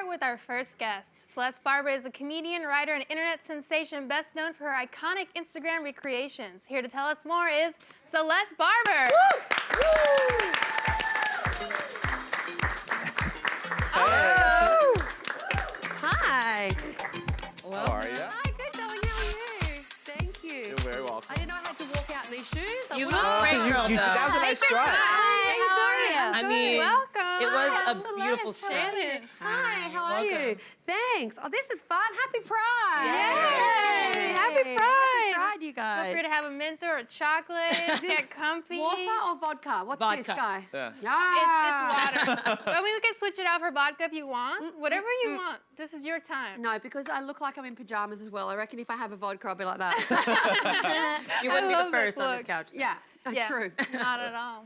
with our first guest. Celeste Barber is a comedian, writer, and internet sensation best known for her iconic Instagram recreations. Here to tell us more is Celeste Barber. Woo! Oh! Hi. How are you? Hi, good, darling. How are you? Thank you. You're very welcome. I didn't know I had to walk out in these shoes. You look great, girl, though. That was a nice try. Hi, how are you? I mean, Welcome. it was Hi, a I'm beautiful Celeste. step. Shannon. Hi, how are you? Welcome. Thanks. Oh, this is fun. Happy Pride. Yay. Happy Pride. Happy Pride, you Feel guys. free to have a mint or a chocolate. Get comfy. Water or vodka? What's this Vodka. guy? Yeah. Yeah. It's water. I mean, we can switch it out for vodka if you want. Whatever you want. This is your time. No, because I look like I'm in pajamas as well. I reckon if I have a vodka, I'll be like that. You wouldn't be love the first this on look. this couch. Yeah, Yeah, true. Not at all.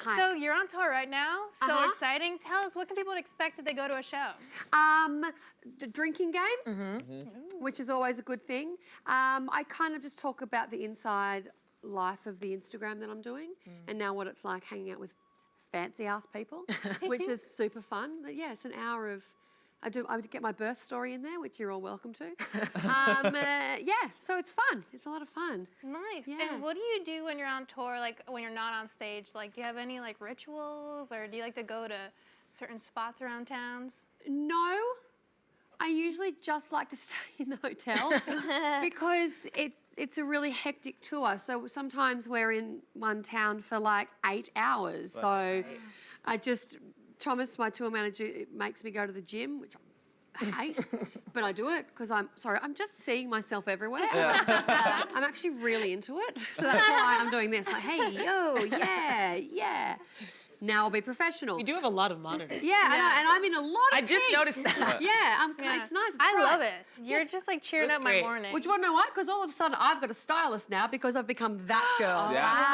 Hi. So you're on tour right now. So Uh-huh. exciting. Tell us, what can people expect if they go to a show? The drinking games, which is always a good thing. I kind of just talk about the inside life of the Instagram that I'm doing, and now what it's like hanging out with fancy ass people, which is super fun. But yeah, it's an hour of. I get my birth story in there, which you're all welcome to. Yeah, so it's fun. It's a lot of fun. Nice. Yeah. And what do you do when you're on tour, like when you're not on stage? Like, do you have any like rituals, or do you like to go to certain spots around towns? No, I usually just like to stay in the hotel because it's a really hectic tour. So sometimes we're in one town for like 8 hours. So Thomas, my tour manager, makes me go to the gym, which I hate, but I do it because I'm just seeing myself everywhere. I'm actually really into it. So that's why I'm doing this. Like, hey, yo, yeah. Now I'll be professional. You do have a lot of monitors. Yeah, and I'm in a lot of I just pink. noticed that. Yeah, it's nice. It's I bright. love it. You're just like cheering Looks up my great. morning. Would you want to know what? Because all of a sudden I've got a stylist now because I've become that girl. Yeah. So,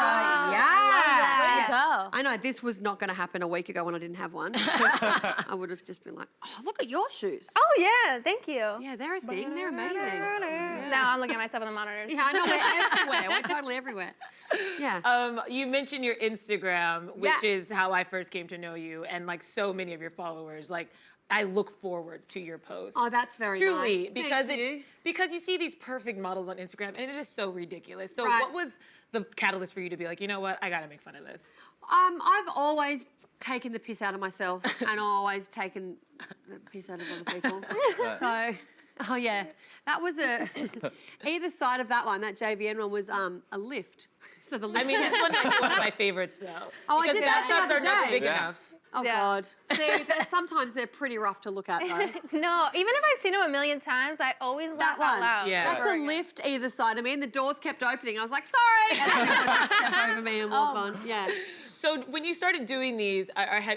that. Way to go. I know this was not going to happen a week ago when I didn't have one. I would have just been like, oh, look at your shoes. Oh yeah, thank you. Yeah, they're a thing. They're amazing. Now I'm looking at myself on the monitors. Yeah, I know. We're everywhere. We're totally everywhere. Yeah. You mentioned your Instagram, which Yeah. is how I first came to know you, and like so many of your followers. Like, I look forward to your posts. Oh, that's very Truly, nice. because Thank you. because you see these perfect models on Instagram, and it is so ridiculous. So, Right. what was the catalyst for you to be like, you know what, I gotta make fun of this? I've always taken the piss out of myself and always taken the piss out of other people. So, oh yeah, that was either side of that one, that JVN one was a lift. So the lift. I mean, it's one of my favorites, though. Oh, I because did that the bathtubs other are never day. big Yeah. enough. Oh Yeah. God. See, sometimes they're pretty rough to look at though. No, even if I've seen them a million times, I always laugh out one. loud. Yeah. That's over a again. lift either side of me, and the doors kept opening. I was like, sorry, and then people just step over me and walk on. Yeah. So when you started doing these,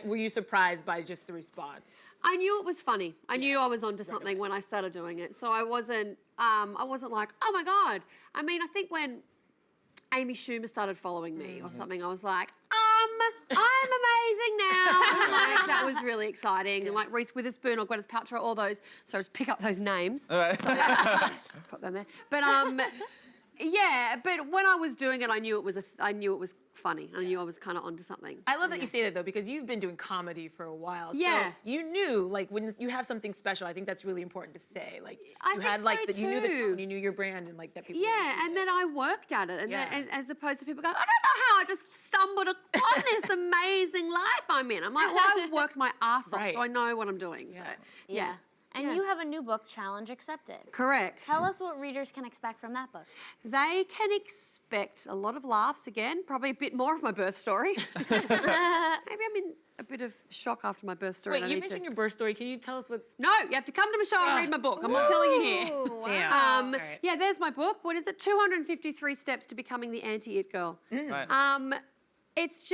were you surprised by just the response? I knew it was funny. I knew I was onto something when I started doing it. So I wasn't like, oh my God. I mean, I think when Amy Schumer started following me or something, I was like, I'm amazing now. Like, that was really exciting. And like Reese Witherspoon or Gwyneth Paltrow, all those. So just pick up those names. All right. Put them there. But yeah, but when I was doing it, I knew it was funny. I knew I was kind of onto something. I love that you say that, though, because you've been doing comedy for a while. Yeah. So you knew, like, when you have something special, I think that's really important to say. Like, I you think had, like, so you knew the too. tone, you knew your brand, and, like, that people would Yeah, receive and it. then I worked at it, and, Yeah. and as opposed to people going, I don't know how I just stumbled upon this amazing life I'm in. I'm like, well, I worked my ass off, Right. so I know what I'm doing. So, yeah. And Yeah. you have a new book, Challenge Accepted. Correct. Tell us what readers can expect from that book. They can expect a lot of laughs again, probably a bit more of my birth story. Maybe I'm in a bit of shock after my birth story. Wait, and I you need mentioned to... your birth story. Can you tell us what... No, you have to come to my show and read my book. I'm not telling you here. Ooh, wow. Damn. All right. Yeah, there's my book. What is it? 253 Steps to Becoming the Anti-It Girl. Right. It's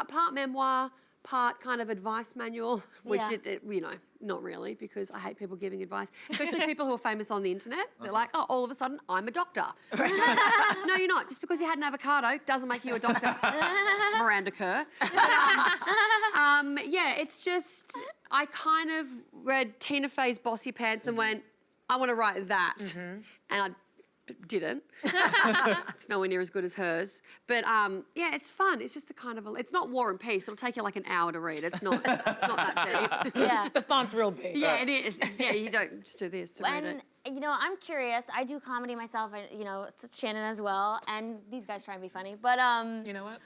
part memoir, part kind of advice manual, which Yeah. not really, because I hate people giving advice, especially people who are famous on the internet. They're like, oh, all of a sudden I'm a doctor. No, you're not. Just because you had an avocado doesn't make you a doctor. Miranda Kerr. Yeah, it's just, I kind of read Tina Fey's Bossy Pants and went, I want to write that. And I didn't. It's nowhere near as good as hers. But yeah, it's fun. It's just a kind of it's not War and Peace. It'll take you like an hour to read. It's not that deep. Yeah. The font's real big. Yeah, it is. Yeah, you don't just do this to read it. And, you know, I'm curious. I do comedy myself, and, you know, Shannon as well. And these guys try and be funny. But, You know what?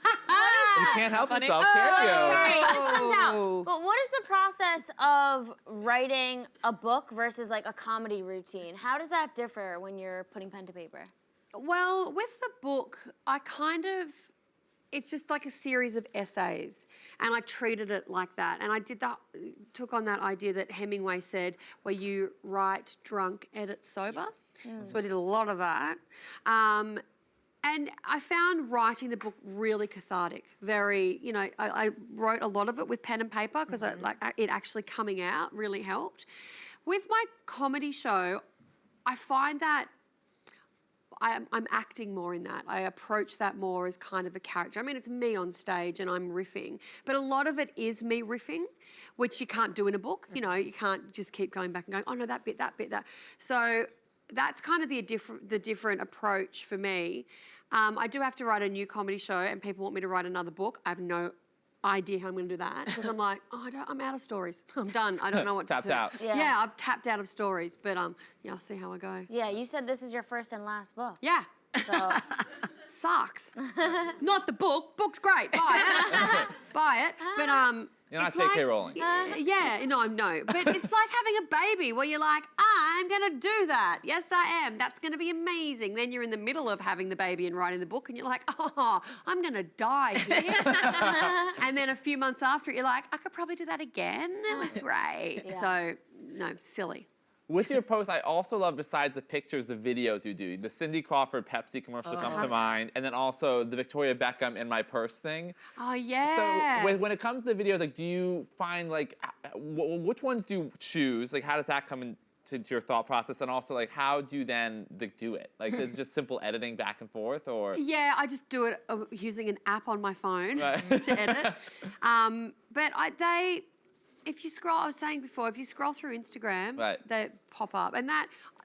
You can't help Funny. yourself, can you? sorry, it just comes Oh. out. But what is the process of writing a book versus, like, a comedy routine? How does that differ when you're putting pen to paper? Well, with the book, it's just like a series of essays, and I treated it like that. And I took on that idea that Hemingway said, where you write drunk, edit sober. So I did a lot of that. And I found writing the book really cathartic. Very, you know, I wrote a lot of it with pen and paper because it actually coming out really helped. With my comedy show, I find that I'm acting more in that. I approach that more as kind of a character. I mean, it's me on stage and I'm riffing, but a lot of it is me riffing, which you can't do in a book. You know, you can't just keep going back and going, oh no, that bit, that bit, that. So that's kind of the different approach for me. I do have to write a new comedy show and people want me to write another book. I have no idea how I'm going to do that because I'm like, oh, I'm out of stories. I'm done. I don't know what to do. Tapped out. Yeah. I've tapped out of stories, but yeah, I'll see how I go. Yeah, you said this is your first and last book. Yeah. So, Sucks. Not the book. Book's great. Buy it. Buy it. But You're not it's J.K. like- Rowling. yeah, no. But it's like having a baby where you're like, I'm going to do that. Yes, I am. That's going to be amazing. Then you're in the middle of having the baby and writing the book and you're like, oh, I'm going to die here. And then a few months after it, you're like, I could probably do that again. It was great. Yeah. So, no, silly. With your posts, I also love, besides the pictures, the videos you do. The Cindy Crawford Pepsi commercial comes to mind, and then also the Victoria Beckham In My Purse thing. Oh, yeah. So when it comes to videos, like, do you find, like, which ones do you choose? Like, how does that come into your thought process? And also, like, how do you then do it? Like, it's just simple editing back and forth, or? Yeah, I just do it using an app on my phone Right. to edit. But if you scroll, I was saying before, if you scroll through Instagram, Right. they pop up. And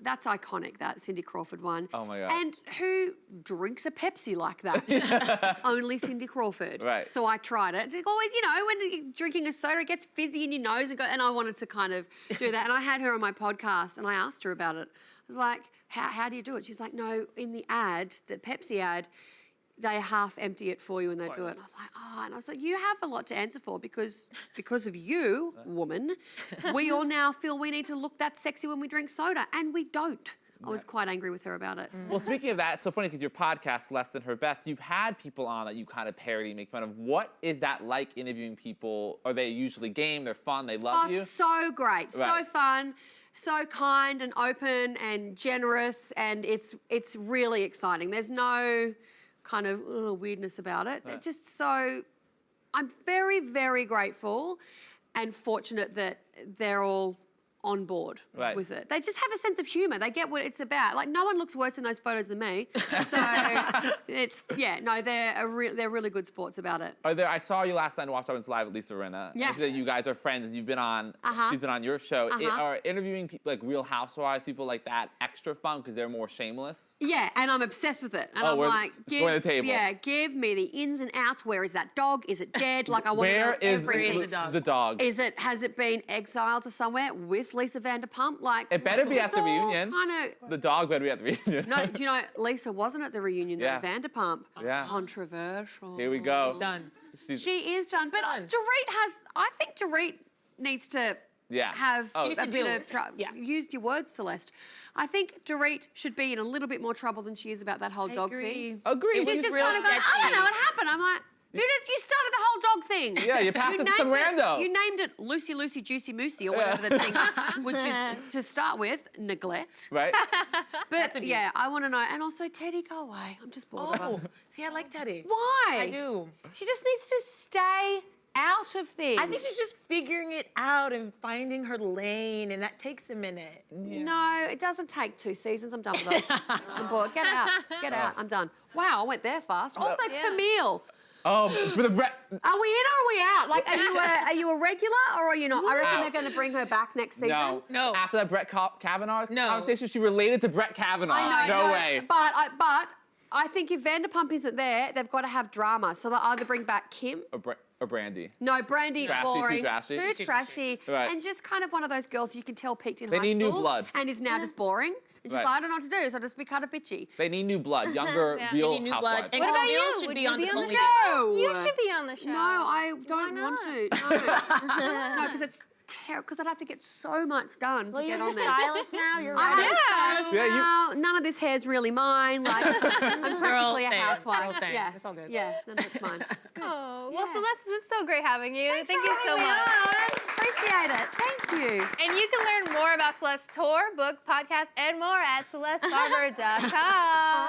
that's iconic, that Cindy Crawford one. Oh my God. And who drinks a Pepsi like that? Only Cindy Crawford. Right. So I tried it. It always, you know, when you're drinking a soda, it gets fizzy in your nose. And I wanted to kind of do that. And I had her on my podcast and I asked her about it. I was like, how do you do it? She's like, no, in the ad, the Pepsi ad, they half empty it for you and they do it. And I was like, oh, and I was like, you have a lot to answer for because of you, woman, we all now feel we need to look that sexy when we drink soda, and we don't. I was quite angry with her about it. Well, speaking of that, it's so funny because your podcast, Less Than Her Best, you've had people on that you kind of parody, make fun of. What is that like interviewing people? Are they usually game? They're fun? They love you? So great, Right. so fun, so kind and open and generous, and it's really exciting. There's no kind of weirdness about it. Right. Just so, I'm very, very grateful and fortunate that they're all on board Right. with it. They just have a sense of humour. They get what it's about. Like, no one looks worse in those photos than me. So they're really good sports about it. I saw you last night and watched I Was Live with Lisa Rinna. Yeah. I see that you guys are friends and you've been on, she's been on your show. Are interviewing people like Real Housewives, people like that, extra fun because they're more shameless? Yeah, and I'm obsessed with it. And Oh, I'm we're like, going to the table. Yeah, give me the ins and outs. Where is that dog? Is it dead? Like, I want to know Where is everything. the dog? Has it been exiled to somewhere with Lisa Vanderpump? Like, It better be at the just all reunion. Kind The dog better be at the reunion. of. No, do you know Lisa wasn't at the reunion though? Yeah. Vanderpump. Yeah. Controversial. Here we go. Done. She is done, but done. I think Dorit needs to Yeah. have Oh, a She needs to bit deal of with it. trouble. Yeah. Used your words, Celeste. I think Dorit should be in a little bit more trouble than she is about that whole dog thing. Agreed. It was She's just real kind of going, I don't sketchy. know what happened. I'm like, you started the whole dog thing. Yeah, you passed it to some named rando. You named it Lucy, Lucy, Juicy, Moosey, or whatever the thing, which is, to start with, neglect. Right? But abuse. yeah, I want to know. And also, Teddy, go away. I'm just bored of Oh, her. see, I like Teddy. Why? I do. She just needs to stay out of things. I think she's just figuring it out and finding her lane, and that takes a minute. No, it doesn't take 2 seasons. I'm done with it. I'm bored. Get out. Get out. I'm done. Wow, I went there fast. Also, Yeah. Camille. For the Brett. Are we in or are we out? Like, are you a regular or are you not? I reckon Out. they're going to bring her back next season. No. After that Brett Kavanaugh No. conversation, she related to Brett Kavanaugh. I know. No way. But I think if Vanderpump isn't there, they've got to have drama. So they'll either bring back Kim. Or Brandy. No, Brandy, Trashy, too boring. trashy? Too trashy. Right. And just kind of one of those girls you can tell peaked in They high need new school blood. and is now just boring. And she's Right. like, I don't know what to do, so I'll just be kind of bitchy. They need new blood, younger, Yeah. real They need new blood. housewives. And What about Camille you? should Would be you on be the on the only show? You should be on the show. No, I don't Why want not? to. No, because it's terrible. Because I'd have to get so much done Well, to you're get the on there. stylist now. You're I ready. have a stylist Yeah, you- now. None of this hair's really mine. Like, I'm practically a same. housewife. Girl same. Yeah, It's all good. Yeah, none of it's mine. It's good. Oh, well, Yeah. Celeste, it's been so great having you. Thank you so Having me much. on. Appreciate it. Thank you. And you can learn more about Celeste's tour, book, podcast, and more at celestebarber.com.